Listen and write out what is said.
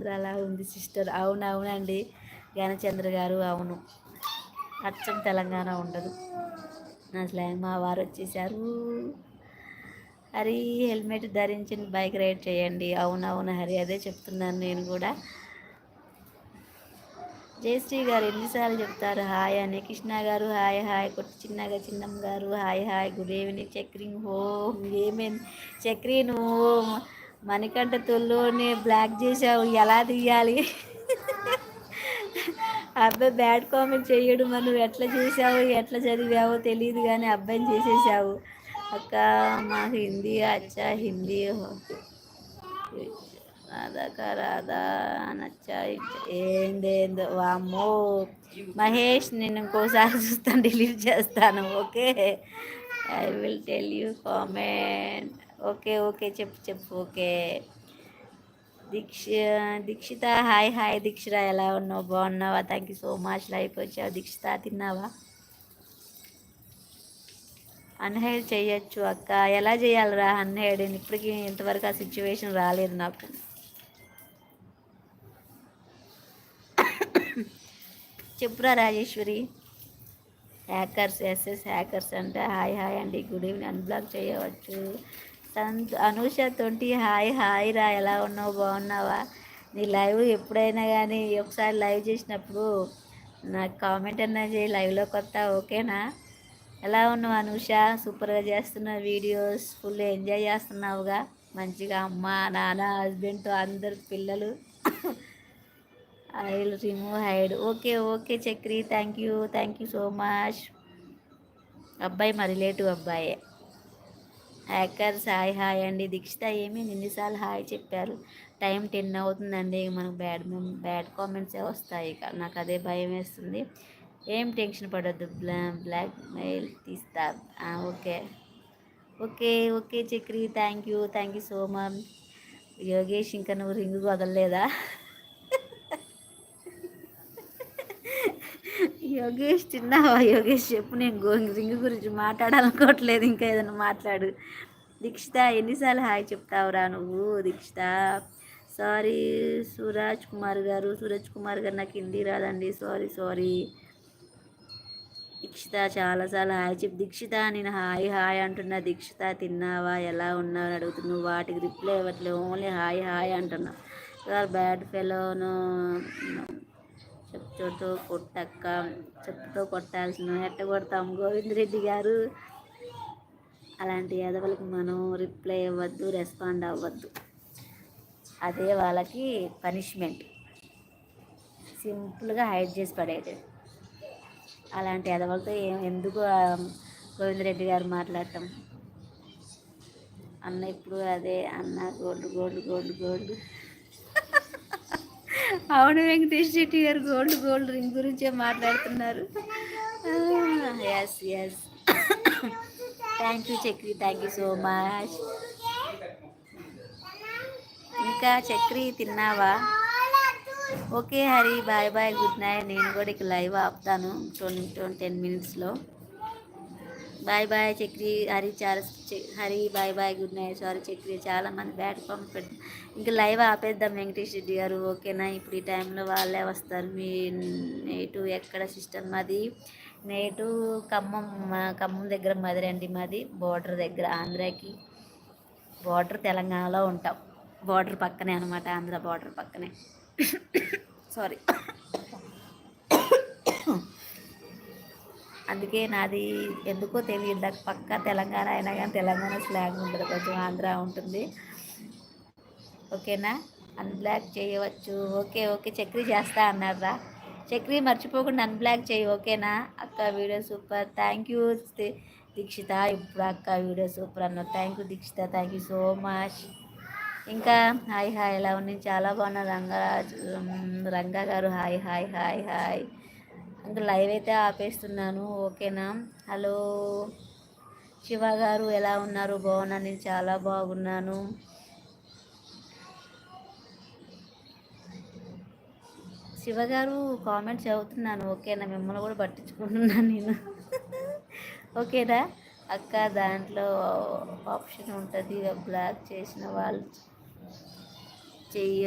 ఆంధ్రాలా ఉంది సిస్టర్. అవునవునండి జ్ఞానచంద్ర గారు, అవును. అచ్చం తెలంగాణ ఉండదు నా స్లాంగ్. మా వారు వచ్చేసారు. హరి హెల్మెట్ ధరించి బైక్ రైడ్ చేయండి. అవునవును హరి, అదే చెప్తున్నాను నేను కూడా. జయశ్రీ గారు ఎన్నిసార్లు చెప్తారు హాయ్ అని. కృష్ణ గారు హాయ్ హాయ్. కొట్టి చిన్నగా చిన్నమ్మ గారు హాయ్ హాయ్, గుడ్ ఈవినింగ్. చక్రింగ్ హోమ్ ఏమేమి చక్రి, నువ్వు మణికంఠ తొల్లోని బ్లాక్ చేసావు, ఎలా తీయాలి? అబ్బాయి బ్యాడ్ కామెంట్ చేయడు, మరి నువ్వు ఎట్లా చేసావు ఎట్లా చదివావో తెలియదు కానీ అబ్బాయిని చేసేసావు. అక్క మా హిందీ అచ్చా, హిందీ రాధాకా రాధా నచ్చా. ఏందేందో వామ్మో మహేష్, నేను ఇంకోసారి చూస్తాను డిలీట్ చేస్తాను. Okay, I will tell you comment. Okay okay, చెప్పు చెప్పు. ఓకే దీక్ష దీక్షిత హాయ్ హాయ్. దీక్షిత ఎలా ఉన్నావు, బాగున్నావా? Thank you so much. Life వచ్చావు దీక్షిత. తిన్నావా? అన్హైడ్ చేయొచ్చు అక్క. ఎలా చేయాలరా అన్హైడ్? ఇప్పటికీ ఇంతవరకు ఆ సిచ్యువేషన్ రాలేదు నాకు. చెప్పురా రాజేశ్వరి. హ్యాకర్స్, ఎస్ఎస్ హ్యాకర్స్ అంటే హాయ్ హాయ్ అండి, గుడ్ ఈవినింగ్. అన్బ్లాక్ చేయవచ్చు. అనూష తొంటి హాయ్ హాయ్ రా, ఎలా ఉన్నావు, బాగున్నావా? నీ లైవ్ ఎప్పుడైనా కానీ ఒకసారి లైవ్ చేసినప్పుడు నాకు కామెంట్ అన్నా చేయి, లైవ్లో కొత్త. ఓకేనా? ఎలా ఉన్నావు అనూష? సూపర్గా చేస్తున్నావు వీడియోస్, ఫుల్ ఎంజాయ్ చేస్తున్నావుగా మంచిగా. అమ్మ నాన్న హస్బెండ్తో అందరు పిల్లలు. I will remove hide. Okay okay Chakri, thank you so much. అబ్బాయి మా రిలేటివ్ అబ్బాయే. హ్యాకర్స్ హాయ్ హాయ్ అండి. దీక్షిత ఏమి ఎన్నిసార్లు హాయ్ చెప్పారు? టైం 10 అవుతుందండి. మనకు బ్యాడ్ కామెంట్సే వస్తాయి. నాకు అదే భయం వేస్తుంది. ఏం టెన్షన్ పడొద్దు, బ్లాక్ మెయిల్ తీస్తా. Okay okay okay Chakri, thank you so much. Yogesh, ఇంకా నువ్వు రింగు వదలలేదా? యోగేష్ తిన్నావా? యోగేష్ చెప్పు, నేను రింగ్ గురించి మాట్లాడాలనుకోవట్లేదు, ఇంకా ఏదైనా మాట్లాడు. దీక్షిత ఎన్నిసార్లు హాయ్ చెప్తావురా నువ్వు? దీక్షిత సారీ. సూరజ్ కుమార్ గారు నాకు హిందీ రాదండి, సారీ. దీక్షిత చాలాసార్లు హాయ్ చెప్పు. దీక్షిత నేను హాయ్ హాయ్ అంటున్నా. దీక్షిత తిన్నావా, ఎలా ఉన్నావు అని అడుగుతున్నావు, వాటికి రిప్లై ఇవ్వట్లేవు, ఓన్లీ హాయ్ హాయ్ అంటున్నా. బ్యాడ్ ఫెలోను చెప్పుతో కొట్టక్క, చెప్పుతో కొట్టాల్సిన ఎట్ట కొడతాం గోవిందరెడ్డి గారు. అలాంటి ఎదవలకి మనం రిప్లై ఇవ్వద్దు, రెస్పాండ్ అవ్వద్దు. అదే వాళ్ళకి పనిష్మెంట్. సింపుల్గా హైడ్ చేసి పడేది. అలాంటి ఎదవలతో ఎందుకు గోవిందరెడ్డి గారు మాట్లాడటం? అన్న ఇప్పుడు అదే అన్న గోల్డ్. అవును వెంకటేష్ రెడ్డి గారు గోల్డ్ రింగ్ గురించే మాట్లాడుతున్నారు. Yes thank you Chakri, thank you so much. ఇంకా చక్రి తిన్నావా? Okay Hari, bye bye, good night. నేను కూడా ఇక లైవ్ ఆపుతాను 10 minutesలో. Bye bye Chakri. Hari bye bye, good night. Sorry Chakri, చాలా మంది బ్యాడ్ కామెంట్ పెడతారు. ఇంకా లైవ్ ఆపేద్దాం వెంకటేష్ రెడ్డి గారు, ఓకేనా? ఇప్పుడు ఈ టైంలో వాళ్ళే వస్తారు. మీ నేటివ్ ఎక్కడ సిస్టర్? మాది నేటివ్ ఖమ్మం దగ్గర మదిరండి. మాది బోర్డర్ దగ్గర, ఆంధ్రాకి బోర్డర్, తెలంగాణలో ఉంటాం. బోర్డర్ పక్కనే అనమాట, ఆంధ్ర బోర్డర్ పక్కనే. సారీ, అందుకే నాది ఎందుకో తెలియదు, పక్క తెలంగాణ అయినా కానీ తెలంగాణ స్లాంగ్ ఉండదు, కొంచెం ఆంధ్ర ఉంటుంది. ఓకేనా? అన్బ్లాక్ చేయవచ్చు. ఓకే చక్రి చేస్తా అన్నారా? చక్రి మర్చిపోకుండా అన్బ్లాక్ చేయి, ఓకేనా? అక్క video super, thank you Dikshita. ఇప్పుడు అక్క వీడియో సూపర్ అన్నారు. Thank you Dikshita, thank you so much. ఇంకా హాయ్ ఎలా ఉంది? చాలా బాగున్నా. రంగా గారు హాయ్. ఇంకా లైవ్ అయితే ఆపేస్తున్నాను, ఓకేనా? హలో శివ గారు, ఎలా ఉన్నారు? బాగున్నాను, నేను చాలా బాగున్నాను. శివ గారు కామెంట్స్ చదువుతున్నాను, ఓకేనా? మిమ్మల్ని కూడా పట్టించుకుంటున్నాను నేను. ఓకేనా అక్క? దాంట్లో ఆప్షన్ ఉంటుంది, బ్లాక్ చేసిన వాళ్ళు చెయ్యి